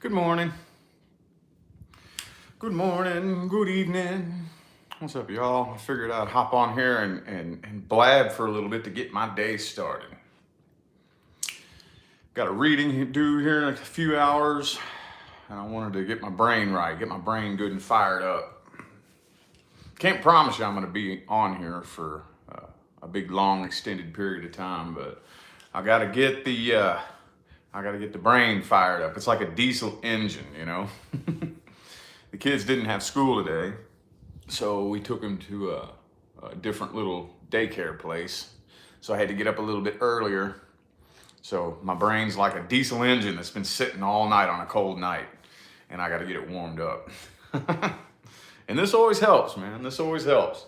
Good morning. Good morning. Good evening. What's up, y'all? I figured I'd hop on here and blab for a little bit to get my day started. Got a reading to do here in a few hours, and I wanted to get my brain right, get my brain good and fired up. Can't promise you I'm going to be on here for a big, long, extended period of time, but I got to get the brain fired up. It's like a diesel engine, you know. The kids didn't have school today, so we took them to a different little daycare place. So I had to get up a little bit earlier. So my brain's like a diesel engine that's been sitting all night on a cold night, and I got to get it warmed up. And this always helps, man. This always helps.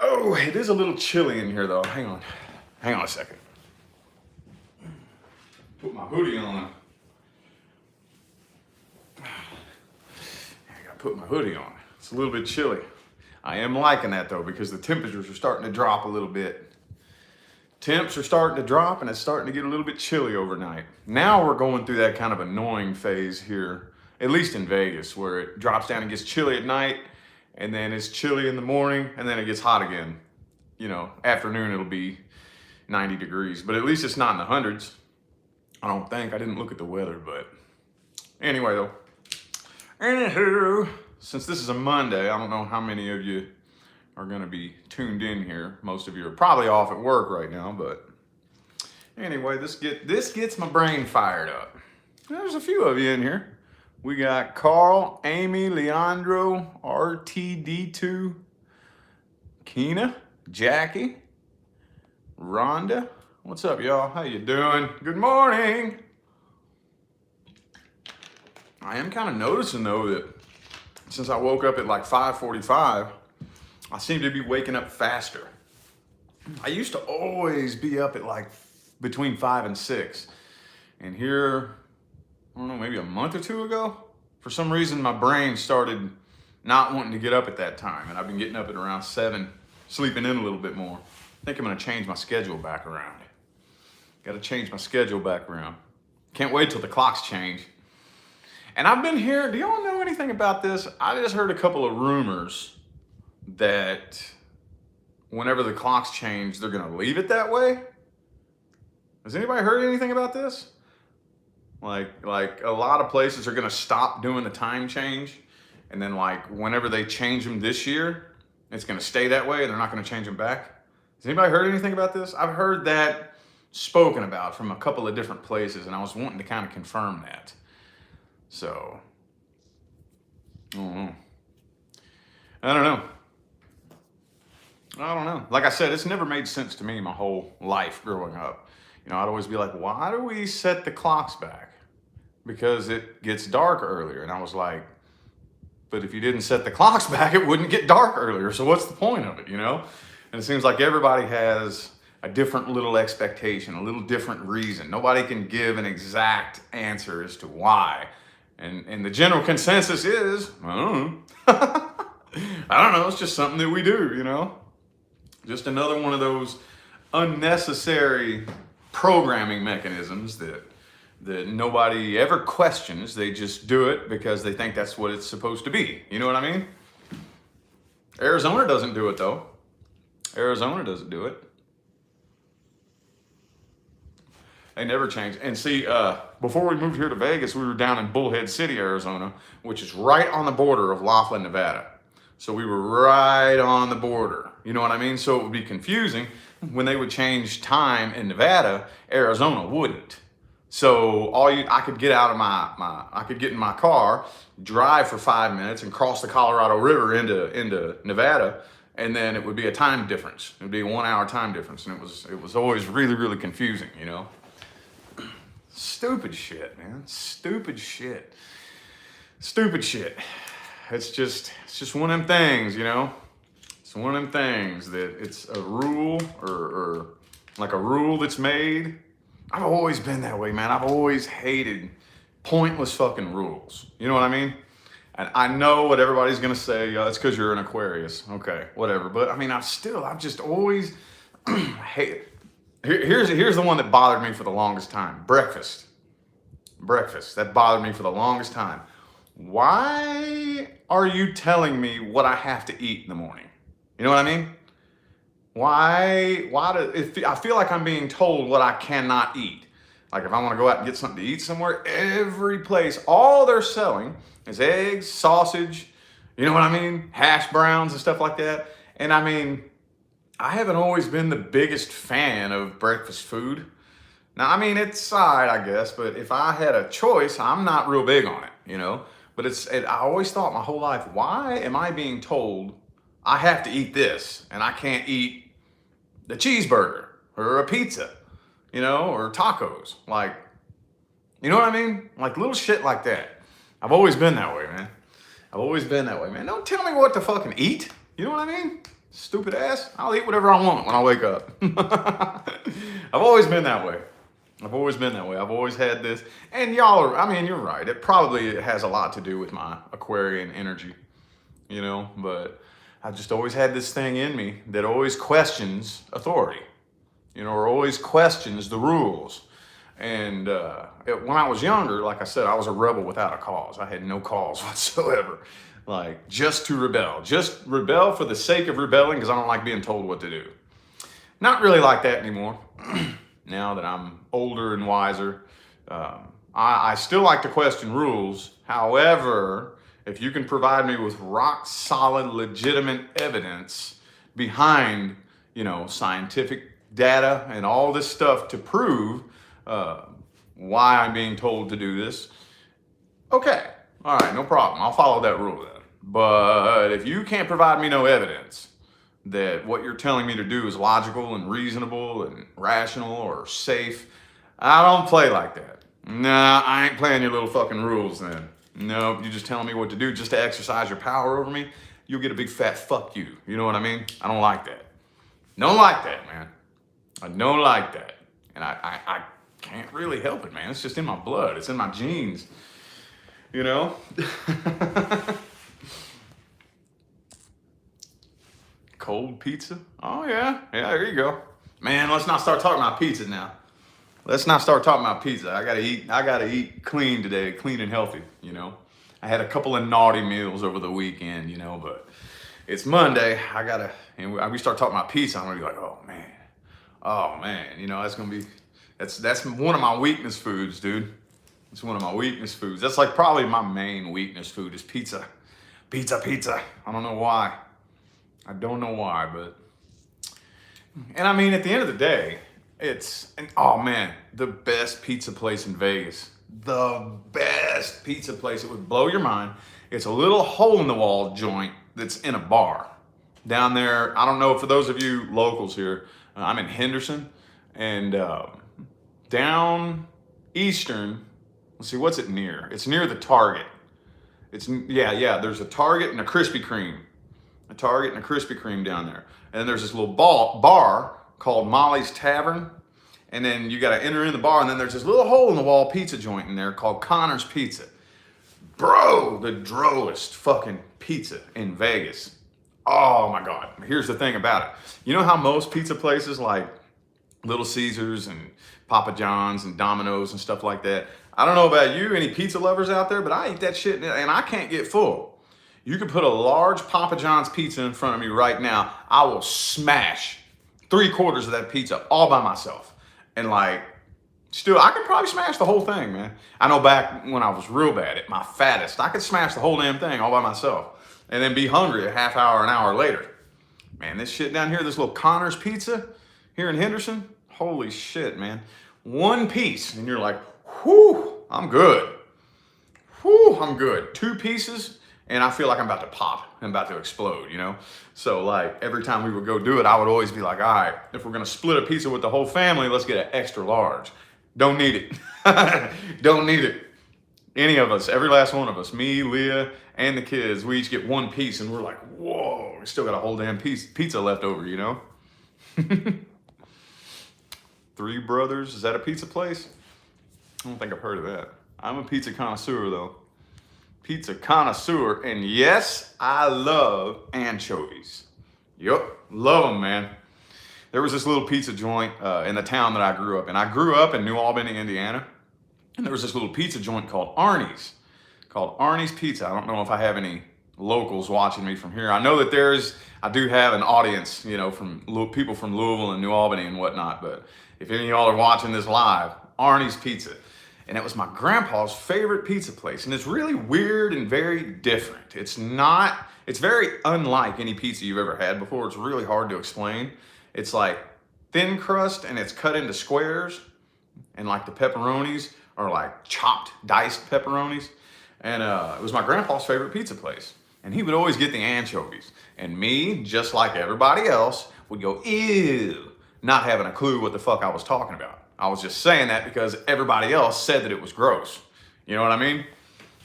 Oh, it is a little chilly in here, though. Hang on a second. Put my hoodie on. Put my hoodie on. It's a little bit chilly. I am liking that though, because the temperatures are starting to drop a little bit. Temps are starting to drop, and it's starting to get a little bit chilly overnight. Now we're going through that kind of annoying phase here, at least in Vegas, where it drops down and gets chilly at night, and then it's chilly in the morning, and then it gets hot again. You know, afternoon it'll be 90 degrees, but at least it's not in the hundreds. I don't think. I didn't look at the weather, but anyway though. Anywho, since this is a Monday, I don't know how many of you are going to be tuned in here. Most of you are probably off at work right now, but anyway, this gets my brain fired up. There's a few of you in here. We got Carl, Amy, Leandro, RTD2, Keena, Jackie, Rhonda. What's up, y'all? How you doing? Good morning. I am kind of noticing though that since I woke up at like 5:45, I seem to be waking up faster. I used to always be up at like between 5 and 6. And here, I don't know, maybe a month or two ago, for some reason my brain started not wanting to get up at that time. And I've been getting up at around 7, sleeping in a little bit more. I think I'm gonna change my schedule back around. Gotta change my schedule back around. Can't wait till the clocks change. And I've been here, do y'all know anything about this? I just heard a couple of rumors that whenever the clocks change, they're gonna leave it that way. Has anybody heard anything about this? Like a lot of places are gonna stop doing the time change, and then like whenever they change them this year, it's gonna stay that way and they're not gonna change them back. Has anybody heard anything about this? I've heard that spoken about from a couple of different places, and I was wanting to kind of confirm that. So, I don't know. Like I said, it's never made sense to me my whole life growing up. You know, I'd always be like, why do we set the clocks back? Because it gets dark earlier. And I was like, but if you didn't set the clocks back, it wouldn't get dark earlier. So what's the point of it, you know? And it seems like everybody has a different little expectation, a little different reason. Nobody can give an exact answer as to why. And the general consensus is, I don't know, it's just something that we do, you know? Just another one of those unnecessary programming mechanisms that nobody ever questions. They just do it because they think that's what it's supposed to be. You know what I mean? Arizona doesn't do it though. Arizona doesn't do it. They never change. And see, before we moved here to Vegas, we were down in Bullhead City, Arizona, which is right on the border of Laughlin, Nevada. So we were right on the border. You know what I mean? So it would be confusing when they would change time in Nevada, Arizona wouldn't. So I could get out of I could get in my car, drive for 5 minutes, and cross the Colorado River into Nevada, and then it would be a time difference. It would be a 1 hour time difference, and it was always really, really confusing, you know? Stupid shit, man. Stupid shit. It's just one of them things, you know? It's one of them things that it's a rule or like a rule that's made. I've always been that way, man. I've always hated pointless fucking rules. You know what I mean? And I know what everybody's gonna say, it's because you're an Aquarius. Okay, whatever. But I mean, I've just always hate. Here's the one that bothered me for the longest time. Breakfast. breakfast. That bothered me for the longest time. Why are you telling me what I have to eat in the morning? You know what I mean? I feel like I'm being told what I cannot eat. Like if I want to go out and get something to eat somewhere, every place, all they're selling is eggs, sausage, you know what I mean? Hash browns and stuff like that. And I mean, I haven't always been the biggest fan of breakfast food. Now, I mean, it's side, I guess, but if I had a choice, I'm not real big on it, you know? But I always thought my whole life, why am I being told I have to eat this and I can't eat the cheeseburger or a pizza, you know, or tacos? Like, you know what I mean? Like little shit like that. I've always been that way, man. I've always been that way, man. Don't tell me what to fucking eat. You know what I mean? Stupid ass. I'll eat whatever I want when I wake up. I've always been that way. I've always been that way. I've always had this. And y'all are, I mean, you're right. It probably has a lot to do with my Aquarian energy, you know, but I've just always had this thing in me that always questions authority, you know, or always questions the rules. And when I was younger, like I said, I was a rebel without a cause. I had no cause whatsoever. Like just to rebel. Just rebel for the sake of rebelling because I don't like being told what to do. Not really like that anymore. Now that I'm older and wiser, I still like to question rules. However, if you can provide me with rock solid, legitimate evidence behind, you know, scientific data and all this stuff to prove why I'm being told to do this, okay, all right, no problem. I'll follow that rule then. But if you can't provide me no evidence that what you're telling me to do is logical and reasonable and rational or safe, I don't play like that. Nah, I ain't playing your little fucking rules then. No, you're just telling me what to do just to exercise your power over me. You'll get a big fat fuck you. You know what I mean? I don't like that. Don't like that, man. I don't like that. And I can't really help it, man. It's just in my blood. It's in my genes. You know? Cold pizza? Oh, yeah. Yeah, there you go. Man, let's not start talking about pizza now. Let's not start talking about pizza. I gotta eat clean today, clean and healthy, you know. I had a couple of naughty meals over the weekend, you know, but it's Monday. And we start talking about pizza, I'm gonna be like, oh man, you know, that's one of my weakness foods, dude. It's one of my weakness foods. That's like probably my main weakness food is pizza. Pizza. I don't know why. But, and I mean, at the end of the day, oh man, the best pizza place in Vegas. The best pizza place. It would blow your mind. It's a little hole in the wall joint that's in a bar. Down there, I don't know, for those of you locals here, I'm in Henderson, and down Eastern, let's see, what's it near? It's near the Target. There's a Target and a Krispy Kreme. A Target and a Krispy Kreme down there. And then there's this little bar called Molly's Tavern. And then you got to enter in the bar, and then there's this little hole in the wall pizza joint in there called Connor's Pizza. Bro, the drollest fucking pizza in Vegas. Oh my God. Here's the thing about it. You know how most pizza places like Little Caesars and Papa John's and Domino's and stuff like that, I don't know about you, any pizza lovers out there, but I eat that shit and I can't get full. You could put a large Papa John's pizza in front of me right now. I will smash 3/4 of that pizza all by myself. And like, still, I could probably smash the whole thing, man. I know back when I was real bad at my fattest, I could smash the whole damn thing all by myself and then be hungry a half hour, an hour later. Man, this shit down here, this little Connor's Pizza here in Henderson, holy shit, man. One piece, and you're like, whew, I'm good. Whew, I'm good. 2 pieces, and I feel like I'm about to pop. I'm about to explode, you know? So like every time we would go do it, I would always be like, all right, if we're gonna split a pizza with the whole family, let's get an extra large. Don't need it. Don't need it. Any of us, every last one of us, me, Leah, and the kids, we each get 1 piece and we're like, whoa, we still got a whole damn pizza left over, you know? Three Brothers, is that a pizza place? I don't think I've heard of that. I'm a pizza connoisseur though. Pizza connoisseur, and yes, I love anchovies. Yup, love them, man. There was this little pizza joint in the town that I grew up in. I grew up in New Albany, Indiana, And there was this little pizza joint called Arnie's Pizza. I don't know if I have any locals watching me from here. I know that I do have an audience, you know, from people from Louisville and New Albany and whatnot. But if any of y'all are watching this live, Arnie's Pizza. And it was my grandpa's favorite pizza place. And it's really weird and very different. It's very unlike any pizza you've ever had before. It's really hard to explain. It's like thin crust and it's cut into squares. And like the pepperonis are like chopped, diced pepperonis. And it was my grandpa's favorite pizza place. And he would always get the anchovies. And me, just like everybody else, would go, ew, not having a clue what the fuck I was talking about. I was just saying that because everybody else said that it was gross. You know what I mean?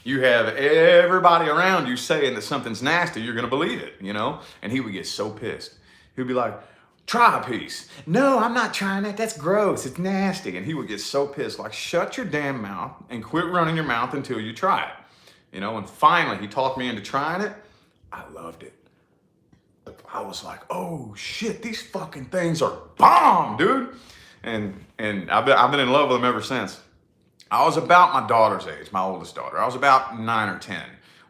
You have everybody around you saying that something's nasty, you're gonna believe it, you know? And he would get so pissed. He'd be like, try a piece. No, I'm not trying that. That's gross. It's nasty. And he would get so pissed, like, shut your damn mouth and quit running your mouth until you try it. You know, and finally he talked me into trying it. I loved it. I was like, oh shit, these fucking things are bomb, dude. And I've been in love with them ever since. I was about my daughter's age, my oldest daughter. I was about 9 or 10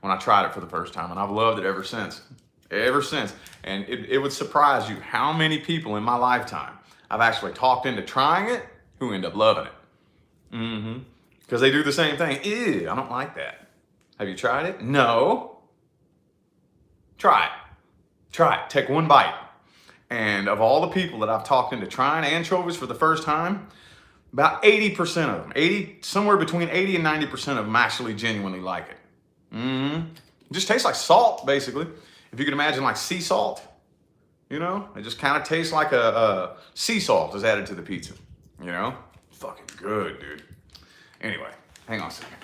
when I tried it for the first time, and I've loved it ever since. Ever since. And it would surprise you how many people in my lifetime I've actually talked into trying it who end up loving it. Because they do the same thing. Ew, I don't like that. Have you tried it? No. Try it. Try it. Take one bite. And of all the people that I've talked into trying anchovies for the first time, about 80% of them, somewhere between 80 and 90% of them actually genuinely like it. It just tastes like salt, basically. If you can imagine like sea salt, you know, it just kind of tastes like a sea salt is added to the pizza, you know? Fucking good, dude. Anyway, hang on a second.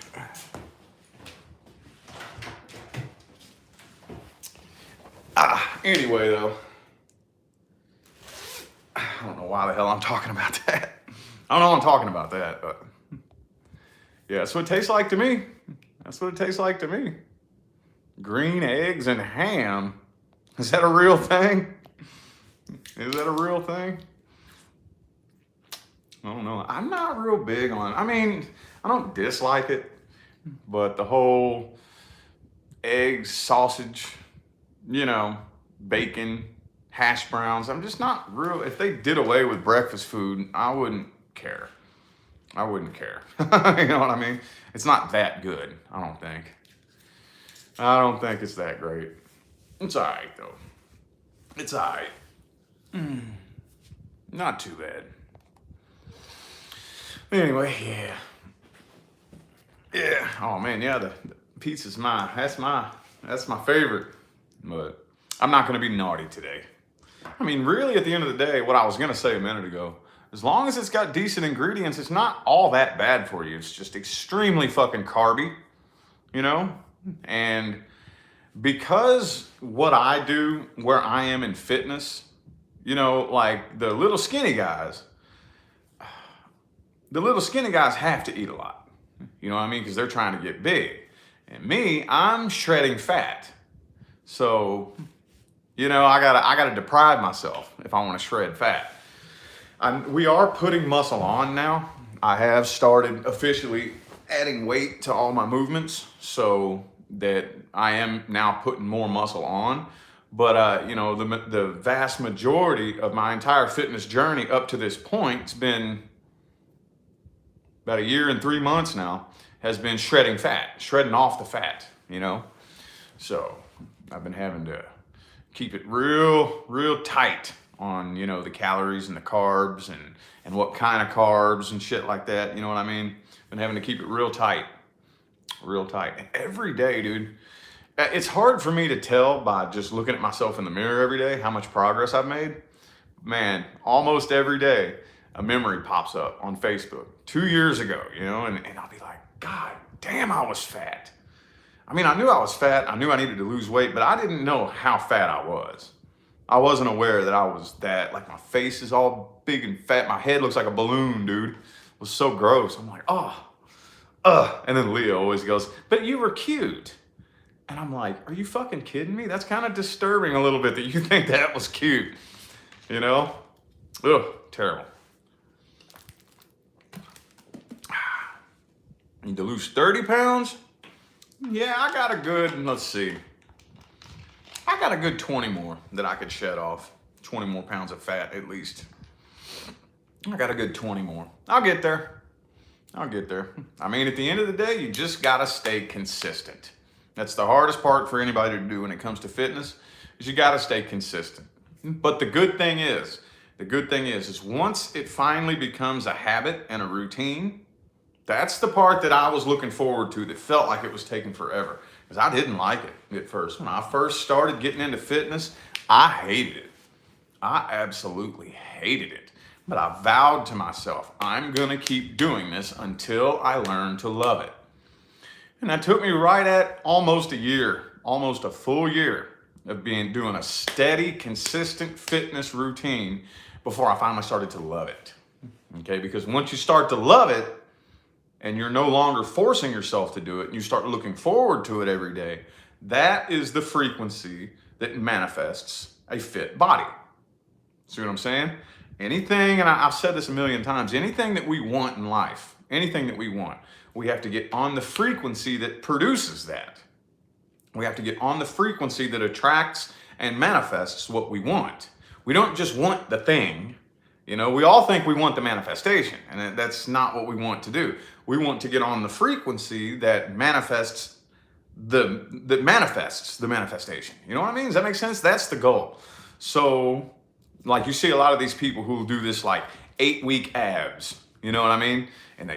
Anyway, though, I don't know why the hell I'm talking about that. I don't know why I'm talking about that, but yeah, that's what it tastes like to me. That's what it tastes like to me. Green eggs and ham. Is that a real thing? Is that a real thing? I don't know. I'm not real big on it. I mean, I don't dislike it, but the whole eggs, sausage, you know, bacon, hash browns, I'm just not real. If they did away with breakfast food, I wouldn't care. I wouldn't care. You know what I mean? It's not that good, I don't think. I don't think it's that great. It's all right, though. It's all right. Not too bad. Anyway, yeah. Yeah. Oh, man, yeah, the pizza's that's my favorite. But I'm not going to be naughty today. I mean, really, at the end of the day, what I was going to say a minute ago, as long as it's got decent ingredients, it's not all that bad for you. It's just extremely fucking carby, you know? And because what I do, where I am in fitness, you know, like the little skinny guys have to eat a lot. You know what I mean? Because they're trying to get big. And me, I'm shredding fat. So, you know, I gotta deprive myself if I want to shred fat. We are putting muscle on now. I have started officially adding weight to all my movements so that I am now putting more muscle on. But, you know, the vast majority of my entire fitness journey up to this point, it's been about 1 year and 3 months now, has been shredding off the fat, you know? So I've been having to keep it real tight on, you know, the calories and the carbs and what kind of carbs and shit like that. You know what I mean? Been having to keep it real tight. And every day, dude, it's hard for me to tell by just looking at myself in the mirror every day how much progress I've made. Man, almost every day, a memory pops up on Facebook 2 years ago, you know, and I'll be like, God damn, I was fat. I mean, I knew I was fat. I knew I needed to lose weight, but I didn't know how fat I was. I wasn't aware that I was that. Like, my face is all big and fat. My head looks like a balloon, dude. It was so gross. I'm like, And then Leah always goes, but you were cute. And I'm like, are you fucking kidding me? That's kind of disturbing a little bit that you think that was cute. You know? Ugh, terrible. need to lose 30 pounds. Yeah, I got a good, let's see. I got a good 20 more that I could shed off. 20 more pounds of fat at least. I got a good 20 more. I'll get there. I'll get there. I mean, at the end of the day, you just gotta stay consistent. That's the hardest part for anybody to do when it comes to fitness, is you gotta stay consistent. But the good thing is once it finally becomes a habit and a routine, that's the part that I was looking forward to that felt like it was taking forever. Because I didn't like it at first. When I first started getting into fitness, I hated it. I absolutely hated it. But I vowed to myself, I'm gonna keep doing this until I learn to love it. And that took me right at almost a year, almost a full year of doing a steady, consistent fitness routine before I finally started to love it. Okay, because once you start to love it and you're no longer forcing yourself to do it and you start looking forward to it every day, that is the frequency that manifests a fit body. See what I'm saying? Anything, and I've said this a million times, anything that we want in life, anything that we want, we have to get on the frequency that produces that. We have to get on the frequency that attracts and manifests what we want. We don't just want the thing. You know, we all think we want the manifestation, and that's not what we want to do. We want to get on the frequency that manifests the manifestation. You know what I mean? Does that make sense? That's the goal. So, like, you see a lot of these people who do this like 8-week abs. You know what I mean? And they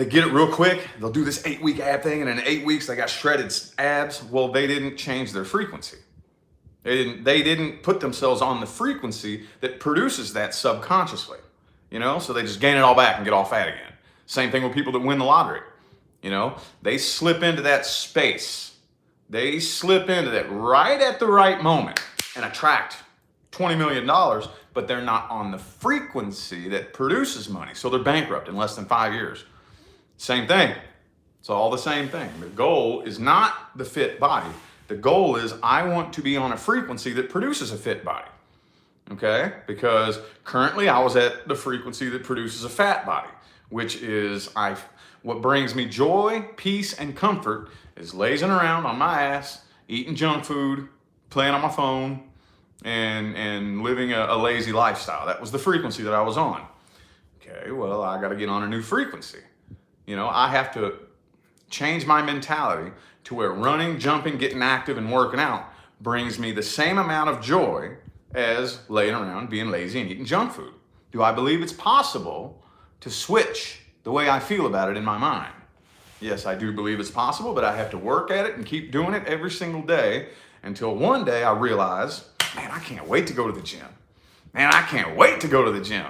get it real quick. They'll do this 8-week ab thing, and in 8 weeks they got shredded abs. Well, they didn't change their frequency. They didn't put themselves on the frequency that produces that subconsciously. You know, so they just gain it all back and get all fat again. Same thing with people that win the lottery. You know, they slip into that space. They slip into that right at the right moment and attract $20 million, but they're not on the frequency that produces money. So they're bankrupt in less than 5 years. Same thing. It's all the same thing. The goal is not the fit body. The goal is I want to be on a frequency that produces a fit body. Okay? Because currently I was at the frequency that produces a fat body, which is what brings me joy, peace, and comfort is lazing around on my ass, eating junk food, playing on my phone, and living a lazy lifestyle. That was the frequency that I was on. Okay, well, I got to get on a new frequency. You know, I have to change my mentality to where running, jumping, getting active, and working out brings me the same amount of joy as laying around, being lazy, and eating junk food. Do I believe it's possible to switch the way I feel about it in my mind? Yes, I do believe it's possible, but I have to work at it and keep doing it every single day until one day I realize, man, I can't wait to go to the gym. Man, I can't wait to go to the gym.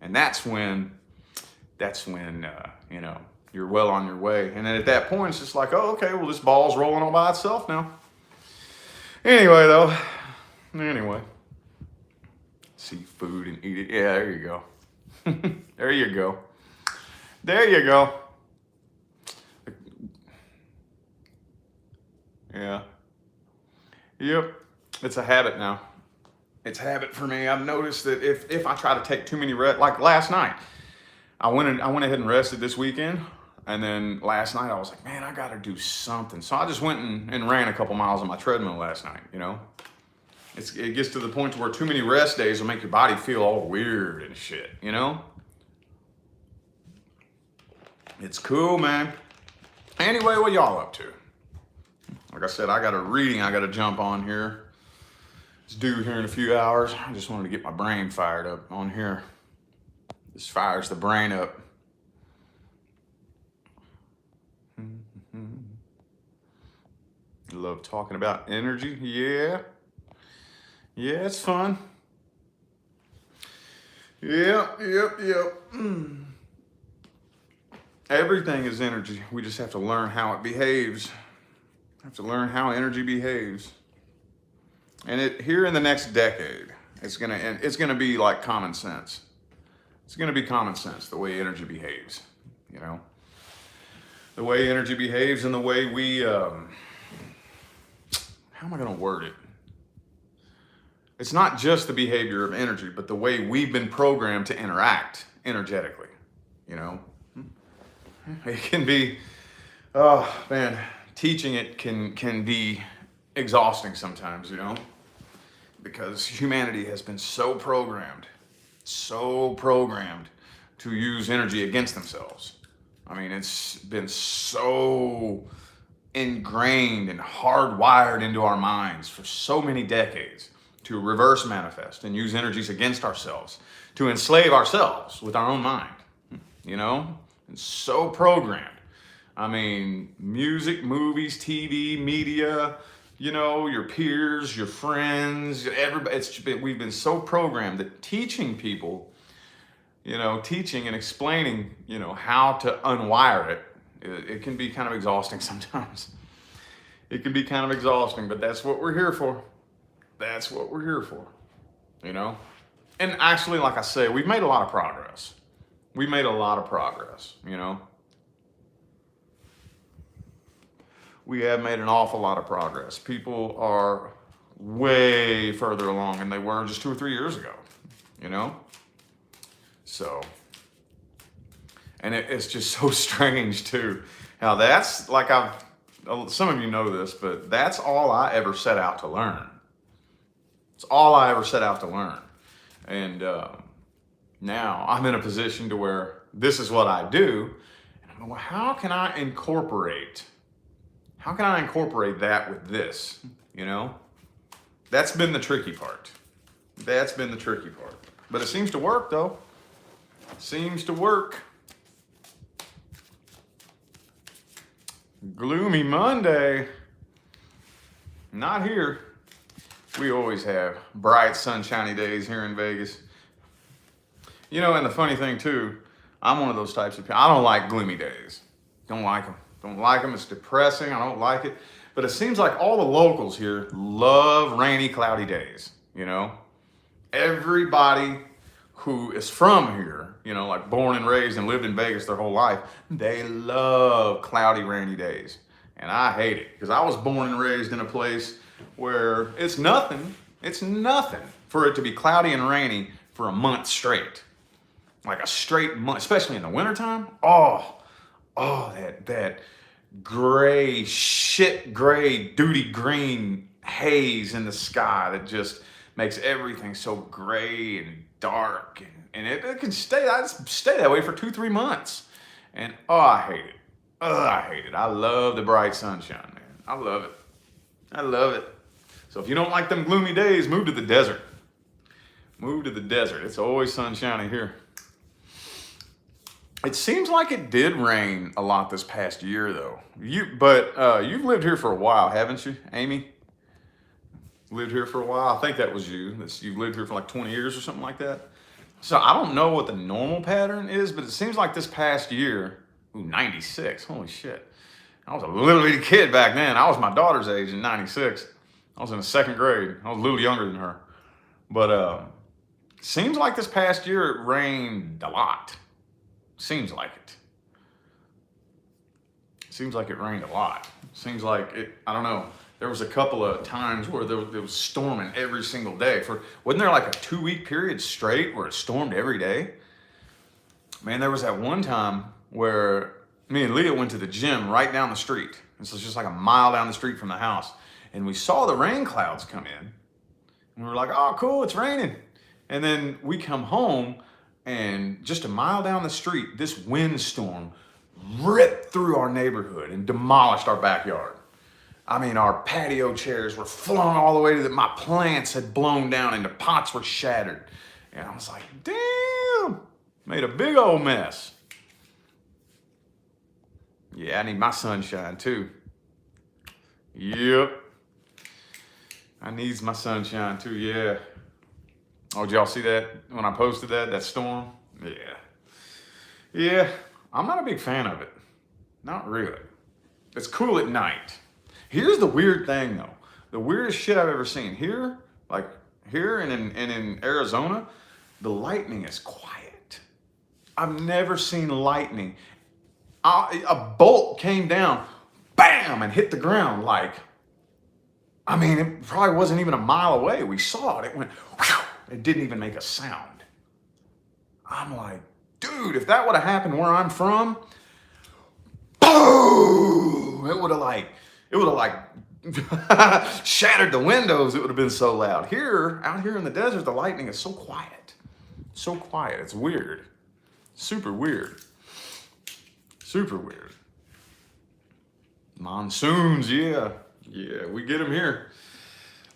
And that's when you know, you're well on your way. And then at that point, it's just like, oh, okay, well, this ball's rolling all by itself now. Anyway, see food and eat it. Yeah, there you go. There you go. There you go. Yeah. Yep. It's a habit now. It's a habit for me. I've noticed that if I try to take too many reps, like last night, I went ahead and rested this weekend. And then last night I was like, man, I got to do something. So I just went and ran a couple miles on my treadmill last night, you know. It gets to the point to where too many rest days will make your body feel all weird and shit, you know. It's cool, man. Anyway, what y'all up to? Like I said, I got a reading I got to jump on here. It's due here in a few hours. I just wanted to get my brain fired up on here. This fires the brain up. Love talking about energy. Yeah, it's fun. Yep. Everything is energy. We just have to learn how it behaves. Have to learn how energy behaves. And here in the next decade, it's gonna be like common sense. It's gonna be common sense the way energy behaves. You know, the way energy behaves and the way we. How am I going to word it? It's not just the behavior of energy, but the way we've been programmed to interact energetically, you know? It can be, oh man, teaching it can be exhausting sometimes, because humanity has been so programmed to use energy against themselves. I mean, it's been so ingrained and hardwired into our minds for so many decades to reverse manifest and use energies against ourselves, to enslave ourselves with our own mind, It's so programmed. I mean, music, movies, TV, media, your peers, your friends, everybody, we've been so programmed that teaching people, teaching and explaining, how to unwire it can be kind of exhausting sometimes. It can be kind of exhausting, but that's what we're here for. That's what we're here for, And actually, like I say, we've made a lot of progress. We made a lot of progress, We have made an awful lot of progress. People are way further along than they were just 2 or 3 years ago, So, and it's just so strange too, how that's like some of you know this, but that's all I ever set out to learn. It's all I ever set out to learn. And now I'm in a position to where this is what I do. And I'm like, well, how can I incorporate that with this? That's been the tricky part. But it seems to work though. Seems to work. Gloomy Monday. Not here. We always have bright, sunshiny days here in Vegas. And the funny thing too, I'm one of those types of people. I don't like gloomy days. Don't like them. It's depressing. I don't like it. But it seems like all the locals here love rainy, cloudy days. Everybody who is from here, like born and raised and lived in Vegas their whole life, they love cloudy, rainy days. And I hate it because I was born and raised in a place where it's nothing for it to be cloudy and rainy for a month straight. Like a straight month, especially in the wintertime. Oh, that gray, duty green haze in the sky that just makes everything so gray and dark. And it can stay that way for 2-3 months. And I hate it. I love the bright sunshine, man. I love it. So if you don't like them gloomy days, move to the desert. It's always sunshiny here. It seems like it did rain a lot this past year, though. You've lived here for a while, haven't you, Amy? Lived here for a while. I think that was you. You've lived here for like 20 years or something like that. So I don't know what the normal pattern is, but it seems like this past year, 96, holy shit. I was a little bitty kid back then. I was my daughter's age in 96. I was in the 2nd grade. I was a little younger than her. But seems like this past year it rained a lot. Seems like it. Seems like it rained a lot. Seems like it, I don't know. There was a couple of times where there was storming every single day. Wasn't there like a 2-week period straight where it stormed every day? Man, there was that one time where me and Leah went to the gym right down the street. This was just like a mile down the street from the house. And we saw the rain clouds come in. And we were like, oh, cool, it's raining. And then we come home, and just a mile down the street, this windstorm ripped through our neighborhood and demolished our backyard. I mean, our patio chairs were flung all the way to my plants had blown down and the pots were shattered. And I was like, damn, made a big old mess. Yeah, I need my sunshine too. Yep. I needs my sunshine too, yeah. Oh, did y'all see that when I posted that storm? Yeah. Yeah, I'm not a big fan of it. Not really. It's cool at night. Here's the weird thing though. The weirdest shit I've ever seen. Here, like here and in Arizona, the lightning is quiet. I've never seen lightning. A bolt came down, bam, and hit the ground like, I mean, it probably wasn't even a mile away. We saw it. It went, whew, it didn't even make a sound. I'm like, dude, if that would have happened where I'm from, whoo, it would have like shattered the windows. It would have been so loud. Out here in the desert, the lightning is so quiet. So quiet. It's weird. Super weird. Super weird. Monsoons, yeah. Yeah, we get them here.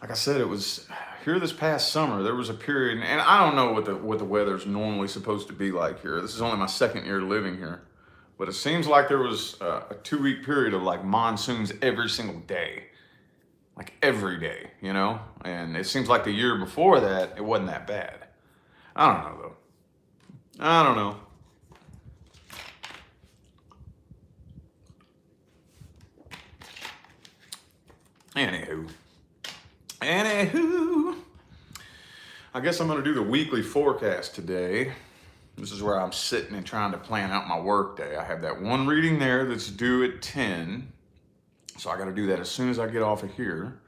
Like I said, it was here this past summer. There was a period, and I don't know what the weather's normally supposed to be like here. This is only my second year living here. But it seems like there was a 2-week period of like monsoons every single day. Like every day, you know? And it seems like the year before that, it wasn't that bad. I don't know though. I don't know. Anywho, I guess I'm gonna do the weekly forecast today. This is where I'm sitting and trying to plan out my work day. I have that one reading there that's due at 10. So I gotta do that as soon as I get off of here.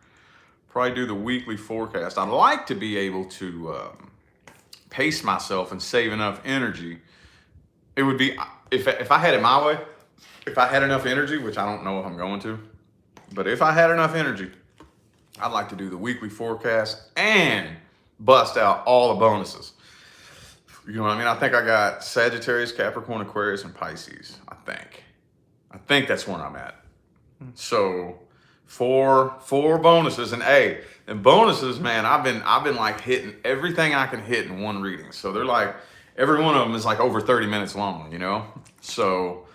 Probably do the weekly forecast. I'd like to be able to pace myself and save enough energy. It would be, if I had it my way, if I had enough energy, which I don't know if I'm going to, but if I had enough energy, I'd like to do the weekly forecast and bust out all the bonuses. You know what I mean? I think I got Sagittarius, Capricorn, Aquarius, and Pisces. I think that's where I'm at. So four bonuses, and bonuses, man, I've been like hitting everything I can hit in one reading. So they're like, every one of them is like over 30 minutes long, you know? So,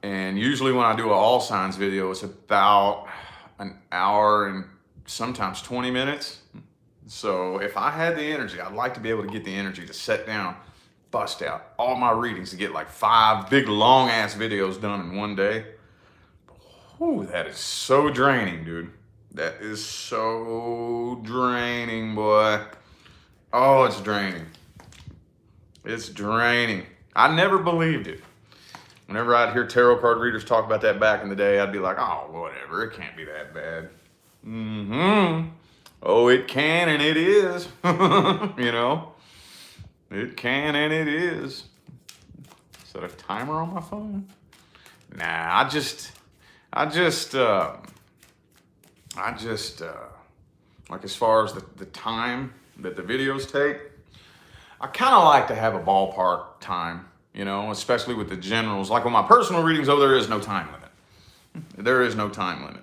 and usually when I do an all signs video, it's about an hour and sometimes 20 minutes. So if I had the energy, I'd like to be able to get the energy to sit down, bust out all my readings, to get like 5 big long ass videos done in one day. Whew, that is so draining, dude. That is so draining, boy. Oh, it's draining. It's draining. I never believed it. Whenever I'd hear tarot card readers talk about that back in the day, I'd be like, oh, whatever, it can't be that bad. Oh, it can and it is. You know? It can and it is. Is that a timer on my phone? Nah, I just like, as far as the time that the videos take, I kind of like to have a ballpark time, you know, especially with the generals. Like with my personal readings, there is no time limit. There is no time limit.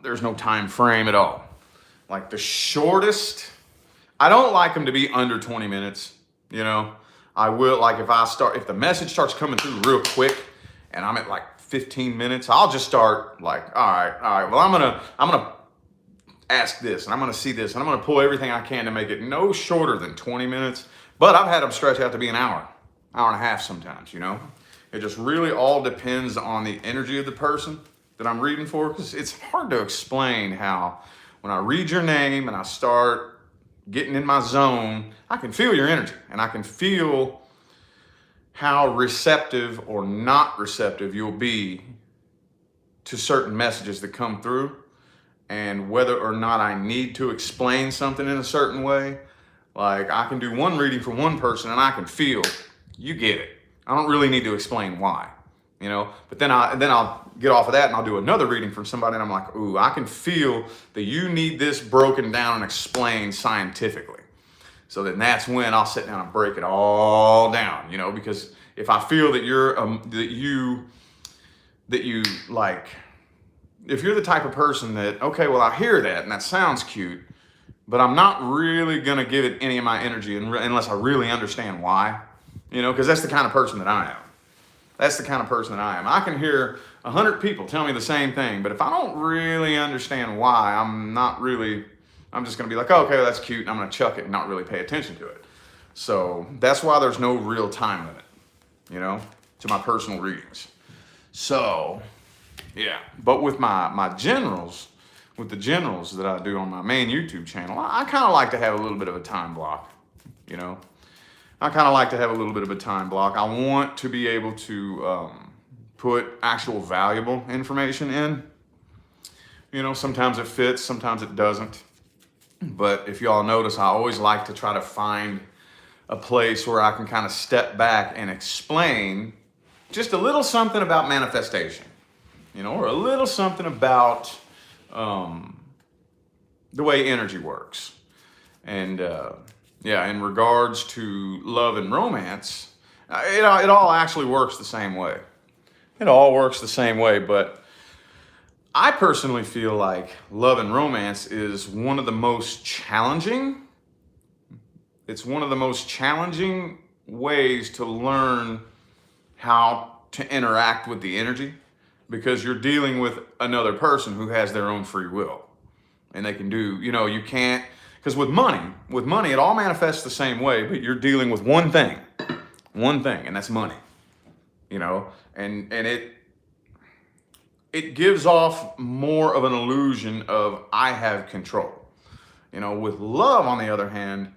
There's no time frame at all. Like the shortest, I don't like them to be under 20 minutes, you know. I will, like if the message starts coming through real quick and I'm at like 15 minutes, I'll just start like, all right, well, I'm gonna ask this and I'm gonna see this and I'm gonna pull everything I can to make it no shorter than 20 minutes. But I've had them stretch out to be an hour and a half sometimes, you know. It just really all depends on the energy of the person that I'm reading for, because it's hard to explain how when I read your name and I start getting in my zone, I can feel your energy and I can feel how receptive or not receptive you'll be to certain messages that come through, and whether or not I need to explain something in a certain way. Like I can do one reading for one person and I can feel, you get it. I don't really need to explain why, you know, but then I'll get off of that and I'll do another reading from somebody and I'm like, ooh, I can feel that you need this broken down and explained scientifically. So then that's when I'll sit down and break it all down, you know, because if I feel that if you're the type of person that, okay, well, I hear that and that sounds cute, but I'm not really going to give it any of my energy unless I really understand why, you know, because that's the kind of person that I am. That's the kind of person that I am. I can hear 100 people tell me the same thing, but if I don't really understand why, I'm just going to be like, oh, okay, well, that's cute, and I'm going to chuck it and not really pay attention to it. So that's why there's no real time limit, you know, to my personal readings. So, yeah. But with my generals, with the generals that I do on my main YouTube channel, I kind of like to have a little bit of a time block, you know. I kind of like to have a little bit of a time block. I want to be able to put actual valuable information in. You know, sometimes it fits, sometimes it doesn't. But if y'all notice, I always like to try to find a place where I can kind of step back and explain just a little something about manifestation, or a little something about the way energy works. And in regards to love and romance, it all actually works the same way. It all works the same way, but I personally feel like love and romance is one of the most challenging. It's one of the most challenging ways to learn how to interact with the energy, because you're dealing with another person who has their own free will, and they can do, you can't, because with money, it all manifests the same way, but you're dealing with one thing, and that's money, and it gives off more of an illusion of I have control. With love, on the other hand,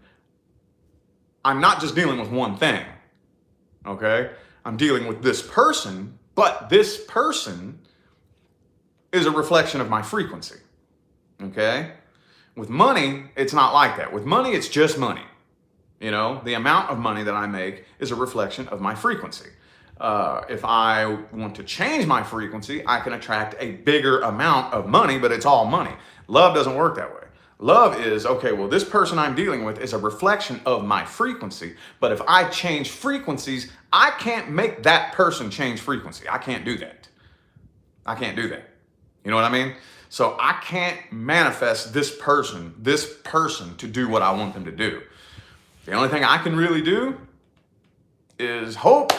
I'm not just dealing with one thing, okay? I'm dealing with this person, but this person is a reflection of my frequency, okay? With money, it's not like that. With money, it's just money. The amount of money that I make is a reflection of my frequency. If I want to change my frequency, I can attract a bigger amount of money, but it's all money. Love doesn't work that way. Love is, okay, well, this person I'm dealing with is a reflection of my frequency, but if I change frequencies, I can't make that person change frequency. I can't do that. I can't do that. You know what I mean? So I can't manifest this person to do what I want them to do. The only thing I can really do is hope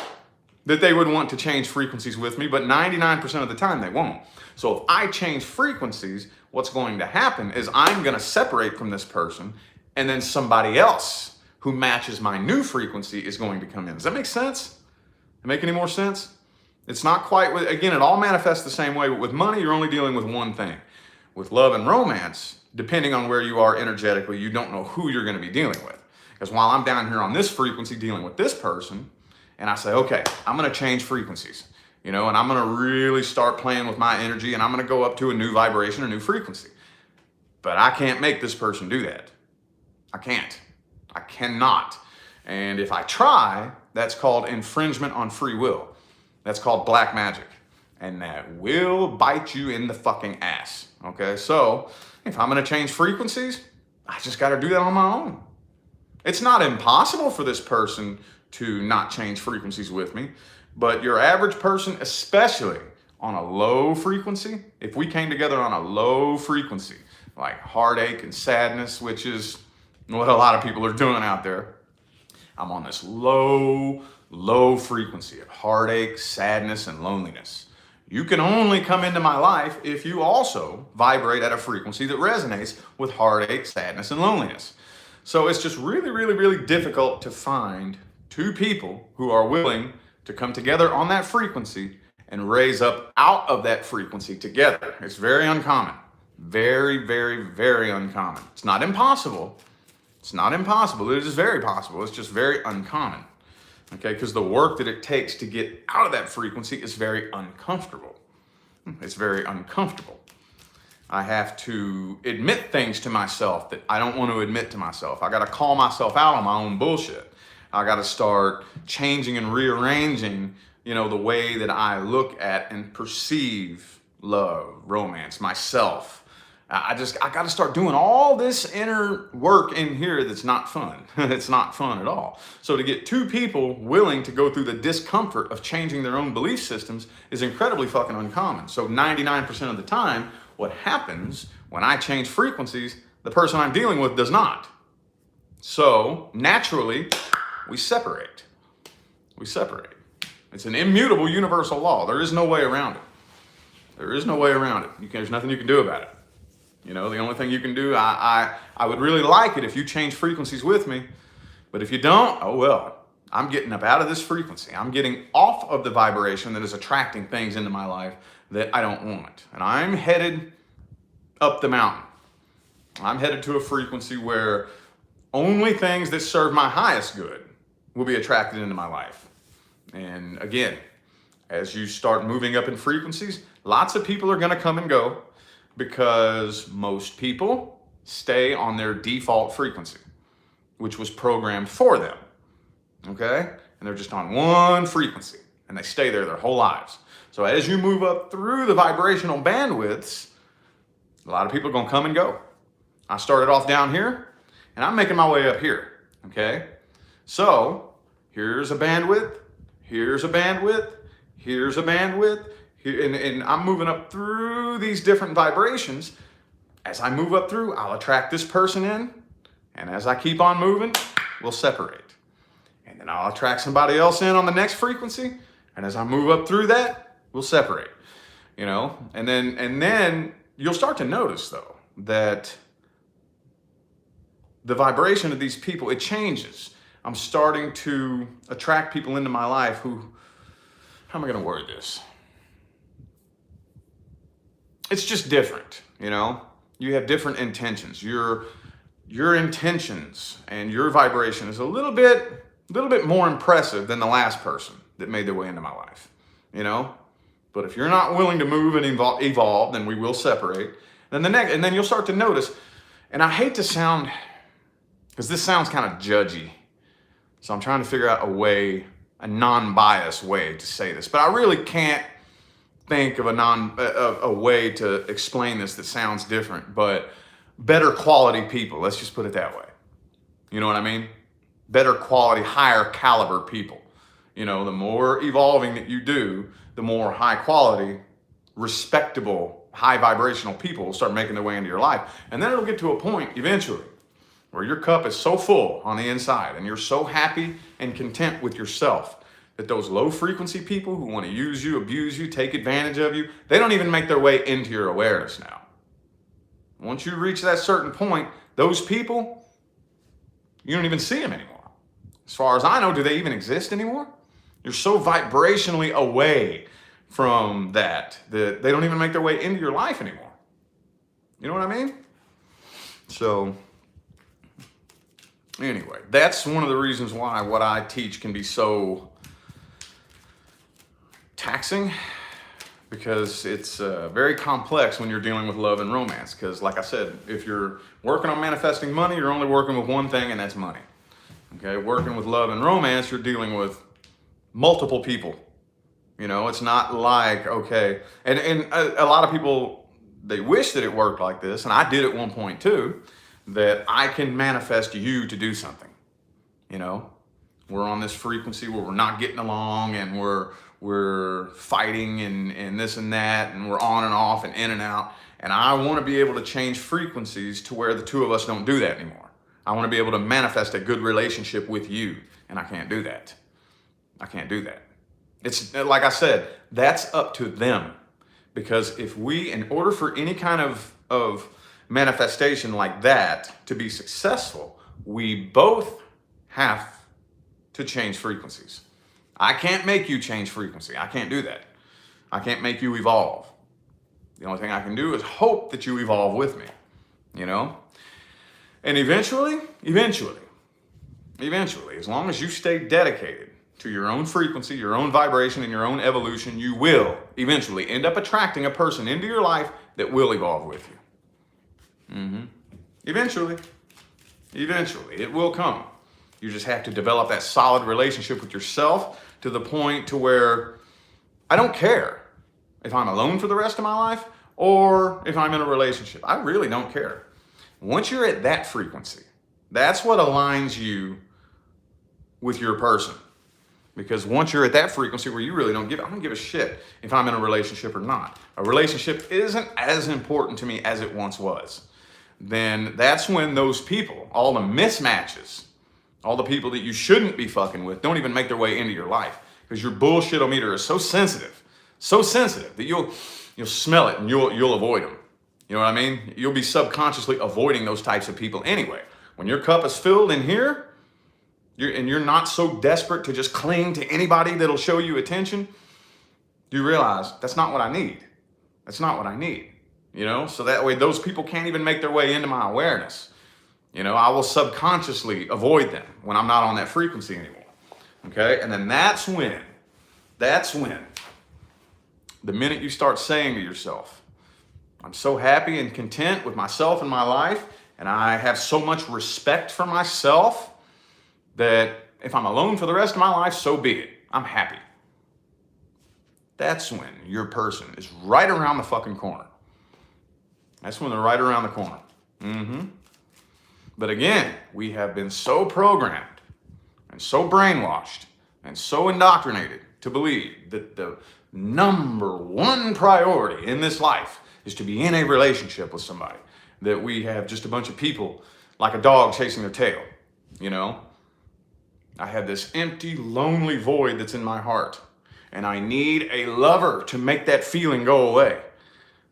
that they would want to change frequencies with me, but 99% of the time they won't. So if I change frequencies, what's going to happen is I'm going to separate from this person, and then somebody else who matches my new frequency is going to come in. Does that make sense? Does it make any more sense? It's not quite, again, it all manifests the same way, but with money, you're only dealing with one thing. With love and romance, depending on where you are energetically, you don't know who you're going to be dealing with. Because while I'm down here on this frequency dealing with this person, and I say, okay, I'm going to change frequencies, and I'm going to really start playing with my energy, and I'm going to go up to a new vibration, a new frequency. But I can't make this person do that. I can't. I cannot. And if I try, that's called infringement on free will. That's called black magic. And that will bite you in the fucking ass. Okay? So if I'm going to change frequencies, I just got to do that on my own. It's not impossible for this person to not change frequencies with me, but your average person, especially on a low frequency, if we came together on a low frequency, like heartache and sadness, which is what a lot of people are doing out there, I'm on this low frequency of heartache, sadness, and loneliness. You can only come into my life if you also vibrate at a frequency that resonates with heartache, sadness, and loneliness. So it's just really, really, really difficult to find two people who are willing to come together on that frequency and raise up out of that frequency together. It's very uncommon. Very, very, very uncommon. It's not impossible. It's not impossible. It is very possible. It's just very uncommon. Okay, because the work that it takes to get out of that frequency is very uncomfortable. It's very uncomfortable. I have to admit things to myself that I don't want to admit to myself. I got to call myself out on my own bullshit. I got to start changing and rearranging, the way that I look at and perceive love, romance, myself. I got to start doing all this inner work in here that's not fun. It's not fun at all. So to get two people willing to go through the discomfort of changing their own belief systems is incredibly fucking uncommon. So 99% of the time, what happens when I change frequencies, the person I'm dealing with does not. So naturally, we separate. We separate. It's an immutable universal law. There is no way around it. There is no way around it. There's nothing you can do about it. The only thing you can do, I would really like it if you change frequencies with me, but if you don't, oh well, I'm getting up out of this frequency. I'm getting off of the vibration that is attracting things into my life that I don't want. And I'm headed up the mountain. I'm headed to a frequency where only things that serve my highest good will be attracted into my life. And again, as you start moving up in frequencies, lots of people are going to come and go, because most people stay on their default frequency, which was programmed for them, okay? And they're just on one frequency, and they stay there their whole lives. So as you move up through the vibrational bandwidths, a lot of people are going to come and go. I started off down here, and I'm making my way up here, okay? So here's a bandwidth, here's a bandwidth, here's a bandwidth, and I'm moving up through these different vibrations. As I move up through, I'll attract this person in, and as I keep on moving, we'll separate. And then I'll attract somebody else in on the next frequency, and as I move up through that, we'll separate. You know, and then you'll start to notice though that the vibration of these people, it changes. I'm starting to attract people into my life who, how am I going to word this? It's just different, you know? You have different intentions. Your intentions and your vibration is a little bit more impressive than the last person that made their way into my life, you know? But if you're not willing to move and evolve, then we will separate. Then and then you'll start to notice, and I hate to sound, because this sounds kind of judgy, so I'm trying to figure out a non-biased way to say this, but I really can't think of a way to explain this that sounds different, but better quality people, let's just put it that way. You know what I mean? Better quality, higher caliber people. You know, the more evolving that you do, the more high quality, respectable, high vibrational people will start making their way into your life. And then it'll get to a point eventually where your cup is so full on the inside and you're so happy and content with yourself that those low frequency people who want to use you, abuse you, take advantage of you, they don't even make their way into your awareness now. Once you reach that certain point, those people, you don't even see them anymore. As far as I know, do they even exist anymore? You're so vibrationally away from that they don't even make their way into your life anymore. You know what I mean? So anyway, that's one of the reasons why what I teach can be so taxing, because it's very complex when you're dealing with love and romance. Because like I said, if you're working on manifesting money, you're only working with one thing, and that's money. Okay, working with love and romance, you're dealing with multiple people. You know, it's not like, okay, and a lot of people, they wish that it worked like this, and I did at one point too, that I can manifest you to do something. You know, we're on this frequency where we're not getting along, and we're fighting and this and that, and we're on and off and in and out, and I want to be able to change frequencies to where the two of us don't do that anymore. I want to be able to manifest a good relationship with you, and I can't do that. I can't do that. It's like I said, that's up to them. Because if we, in order for any kind of manifestation like that to be successful, we both have to change frequencies. I can't make you change frequency. I can't do that. I can't make you evolve. The only thing I can do is hope that you evolve with me, you know? And eventually, as long as you stay dedicated to your own frequency, your own vibration, and your own evolution, you will eventually end up attracting a person into your life that will evolve with you. Eventually, it will come. You just have to develop that solid relationship with yourself to the point to where I don't care if I'm alone for the rest of my life or if I'm in a relationship. I really don't care. Once you're at that frequency, that's what aligns you with your person. Because once you're at that frequency where you really I don't give a shit if I'm in a relationship or not. A relationship isn't as important to me as it once was. Then that's when those people, all the mismatches, all the people that you shouldn't be fucking with, don't even make their way into your life. Because your bullshit-o-meter is so sensitive that you'll smell it and you'll avoid them. You know what I mean? You'll be subconsciously avoiding those types of people anyway. When your cup is filled in here, you're not so desperate to just cling to anybody that'll show you attention, you realize that's not what I need. That's not what I need. You know, so that way those people can't even make their way into my awareness. You know, I will subconsciously avoid them when I'm not on that frequency anymore. Okay? And then that's when, the minute you start saying to yourself, I'm so happy and content with myself and my life, and I have so much respect for myself that if I'm alone for the rest of my life, so be it. I'm happy. that's when your person is right around the fucking corner. That's when they're right around the corner. But again, we have been so programmed and so brainwashed and so indoctrinated to believe that the number one priority in this life is to be in a relationship with somebody, that we have just a bunch of people like a dog chasing their tail, you know? I have this empty, lonely void that's in my heart, and I need a lover to make that feeling go away.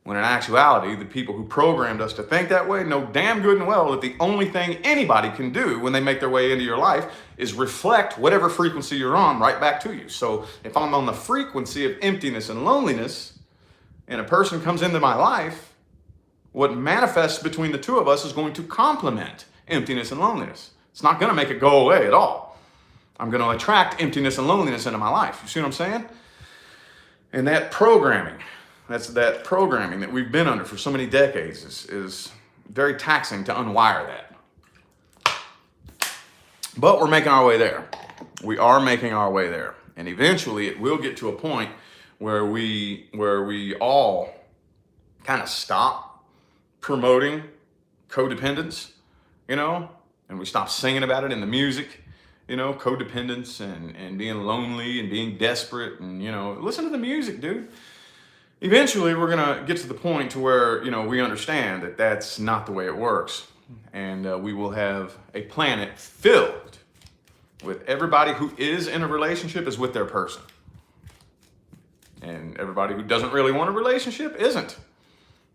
When in actuality, the people who programmed us to think that way know damn good and well that the only thing anybody can do when they make their way into your life is reflect whatever frequency you're on right back to you. So if I'm on the frequency of emptiness and loneliness, and a person comes into my life, what manifests between the two of us is going to complement emptiness and loneliness. It's not going to make it go away at all. I'm going to attract emptiness and loneliness into my life. You see what I'm saying? And that programming, that programming that we've been under for so many decades is very taxing to unwire that. But we're making our way there. We are making our way there. And eventually it will get to a point where we all kind of stop promoting codependence, and we stop singing about it in the music, codependence and being lonely and being desperate and, listen to the music, dude. Eventually, we're going to get to the point to where, we understand that that's not the way it works. And we will have a planet filled with everybody who is in a relationship is with their person. And everybody who doesn't really want a relationship isn't.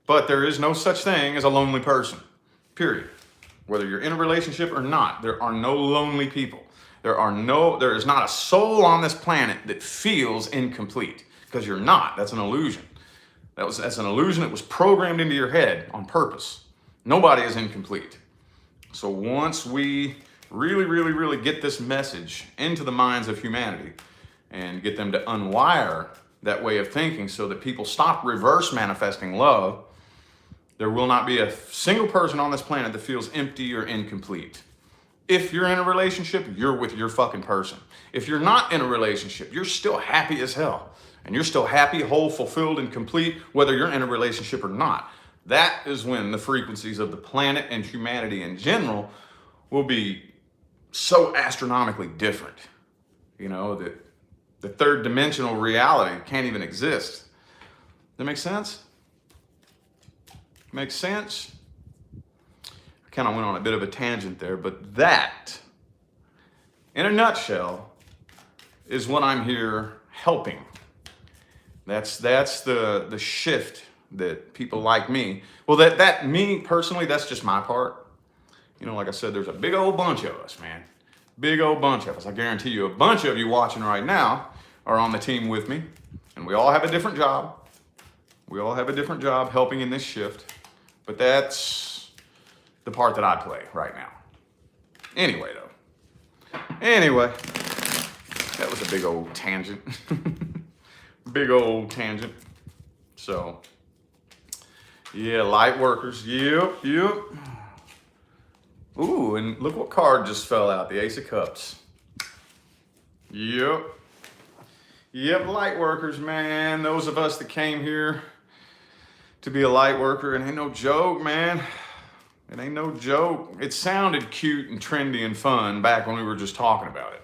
But there is no such thing as a lonely person, period. Whether you're in a relationship or not, there are no lonely people. There is not a soul on this planet that feels incomplete, because you're not. That's an illusion. That's an illusion that was programmed into your head on purpose. Nobody is incomplete. So once we really, really, really get this message into the minds of humanity and get them to unwire that way of thinking so that people stop reverse manifesting love, there will not be a single person on this planet that feels empty or incomplete. If you're in a relationship, you're with your fucking person. If you're not in a relationship, you're still happy as hell. And you're still happy, whole, fulfilled, and complete, whether you're in a relationship or not. That is when the frequencies of the planet and humanity in general will be so astronomically different. That the third dimensional reality can't even exist. Does that make sense? Makes sense? I kind of went on a bit of a tangent there, but that, in a nutshell, is what I'm here helping. That's the shift that people like me, well, that me personally, that's just my part. Like I said, there's a big old bunch of us, man. Big old bunch of us. I guarantee you a bunch of you watching right now are on the team with me, and we all have a different job. We all have a different job helping in this shift, but that's the part that I play right now. Anyway, that was a big old tangent. Big old tangent. So, yeah, light workers. Yep. Ooh, and look what card just fell out. The Ace of Cups. Yep, light workers, man. Those of us that came here to be a light worker, it ain't no joke, man. It ain't no joke. It sounded cute and trendy and fun back when we were just talking about it,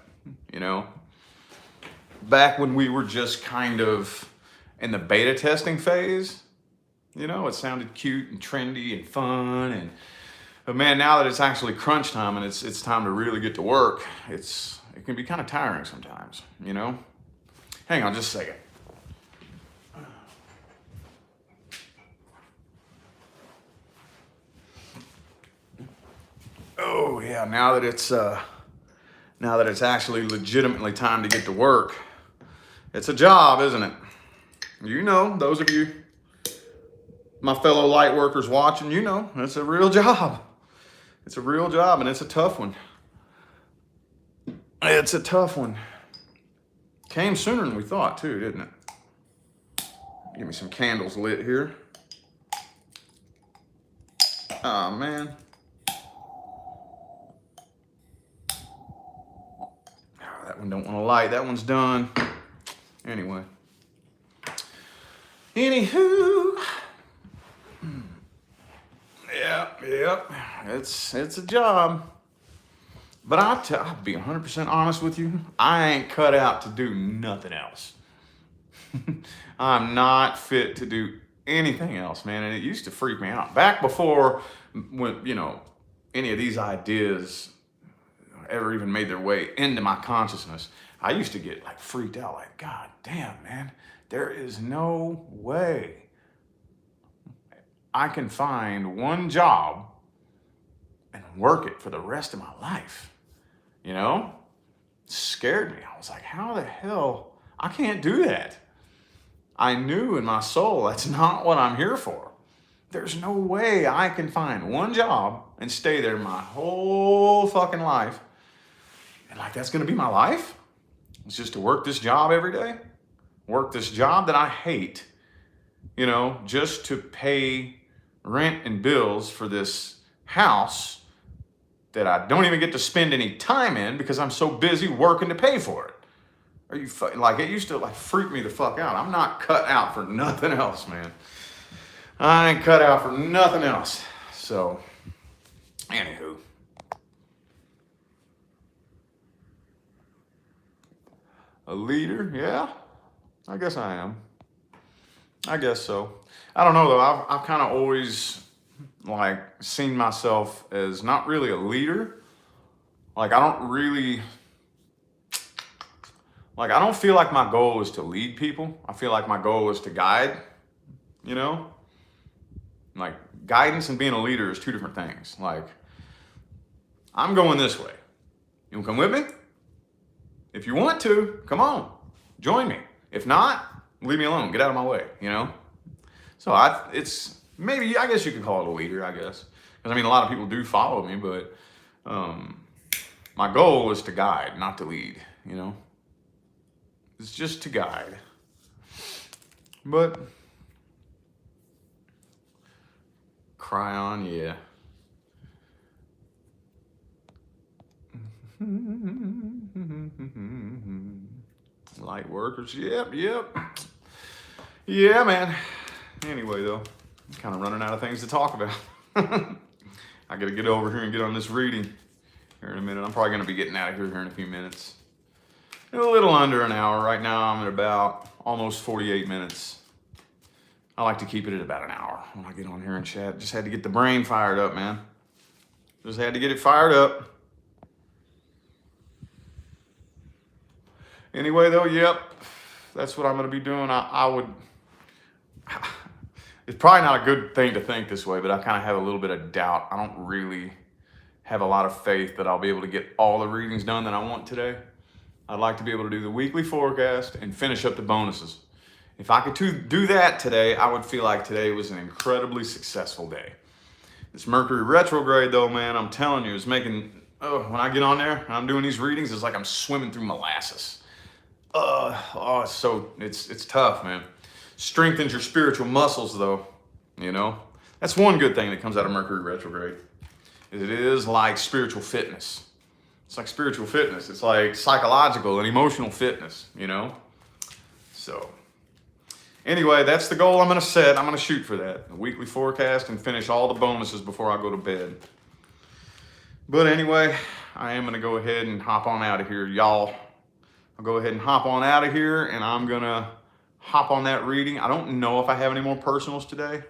Back when we were just kind of in the beta testing phase, it sounded cute and trendy and fun. But man, now that it's actually crunch time and it's time to really get to work, it can be kind of tiring sometimes, Hang on just a second. Oh yeah, now that it's actually legitimately time to get to work, it's a job, isn't it? Those of you, my fellow light workers watching, it's a real job. It's a real job, and it's a tough one. It's a tough one. Came sooner than we thought, too, didn't it? Give me some candles lit here. Oh, man. Oh, that one don't want to light. That one's done. Anyway. Anywho, yeah, it's a job. But I'll be 100% honest with you, I ain't cut out to do nothing else. I'm not fit to do anything else, man. And it used to freak me out. Back before, when, any of these ideas ever even made their way into my consciousness, I used to get like freaked out, like, God damn, man, there is no way I can find one job and work it for the rest of my life. It scared me. I was like, how the hell? I can't do that. I knew in my soul that's not what I'm here for. There's no way I can find one job and stay there my whole fucking life. And like, that's gonna be my life? It's just to work this job every day? Work this job that I hate, just to pay rent and bills for this house that I don't even get to spend any time in because I'm so busy working to pay for it. Are you like, it used to like freak me the fuck out. I'm not cut out for nothing else, man. I ain't cut out for nothing else. So, anywho. A leader? Yeah, I guess I am. I guess so. I don't know though. I've kind of always like seen myself as not really a leader. Like I don't feel like my goal is to lead people. I feel like my goal is to guide, Like guidance and being a leader is two different things. Like I'm going this way. You wanna come with me? If you want to, come on, join me. If not, leave me alone, get out of my way, So I guess you could call it a leader, I guess. Because a lot of people do follow me, but my goal is to guide, not to lead, It's just to guide. But cry on, yeah. Light workers, yep. Yeah, man. Anyway, though, I'm kind of running out of things to talk about. I gotta get over here and get on this reading here in a minute. I'm probably gonna be getting out of here in a few minutes. A little under an hour. Right now I'm at about almost 48 minutes. I like to keep it at about an hour when I get on here and chat. Just had to get the brain fired up, man. Just had to get it fired up. Anyway, though, yep, that's what I'm going to be doing. It's probably not a good thing to think this way, but I kind of have a little bit of doubt. I don't really have a lot of faith that I'll be able to get all the readings done that I want today. I'd like to be able to do the weekly forecast and finish up the bonuses. If I could do that today, I would feel like today was an incredibly successful day. This Mercury retrograde, though, man, I'm telling you, is making, when I get on there and I'm doing these readings, it's like I'm swimming through molasses. It's tough, man. Strengthens your spiritual muscles, though, That's one good thing that comes out of Mercury retrograde. It is like spiritual fitness. It's like spiritual fitness. It's like psychological and emotional fitness, So, anyway, that's the goal I'm going to set. I'm going to shoot for that. A weekly forecast and finish all the bonuses before I go to bed. But anyway, I am going to go ahead and hop on out of here, y'all. I'll go ahead and hop on out of here, and I'm going to hop on that reading. I don't know if I have any more personals today.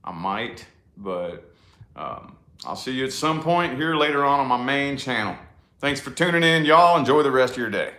I might, but I'll see you at some point here later on my main channel. Thanks for tuning in, y'all. Enjoy the rest of your day.